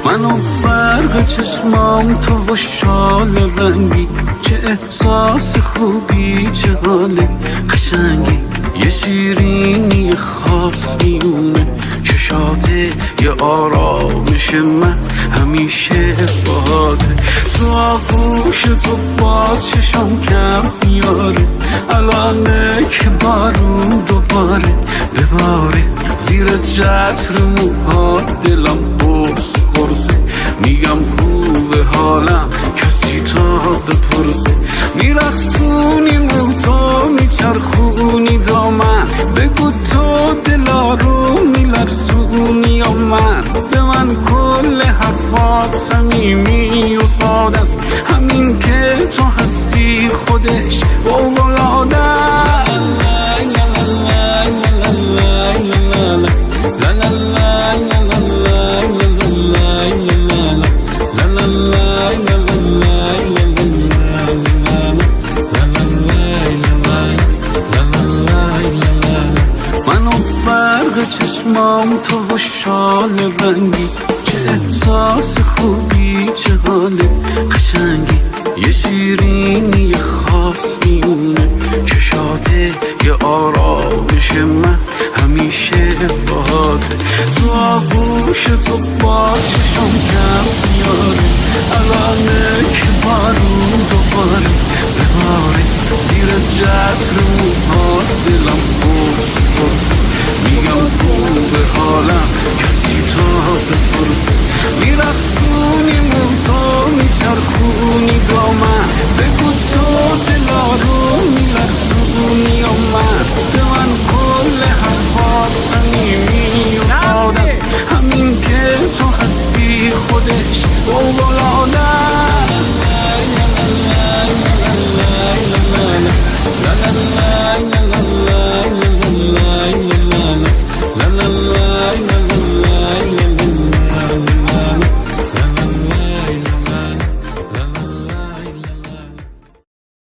منو برق چشمام تو و شال رنگی، چه احساس خوبی، چه حال قشنگی، یه شیرینی خاص میونه چشاته، یه آرامش من همیشه باهاته. تو آغوش تو باز چشم کم میاره، الانه که بارون دوباره بباره، زیر جتر موها دلم قرص قرصه، میگم خوبه حالم کسی تا بپرسه، میرخصونی موتو میچرخونی دامن، بگو تو دلا رو میلرسونی یا من، به من کل حرفات صمیمی و ساده است، همین که تو هستی خودش فوق‌العاده است. منو برق چشمام تو و شال رنگی، چه احساس خوبی، چه حال قشنگی، یه شیرینی خاص میونه چشاته، یه آرامش من همیشه باهاته. تو آغوش تو با چشم کم میاره، الانه که بارون دوباره بباره، زیر جتر موها دلم قرص قرصه، میگم خوبه حالم کسی تا بپرسه، میرخصونی موتو میچرخونی دامن، بگو تو دلا رو میلرسونی یا من.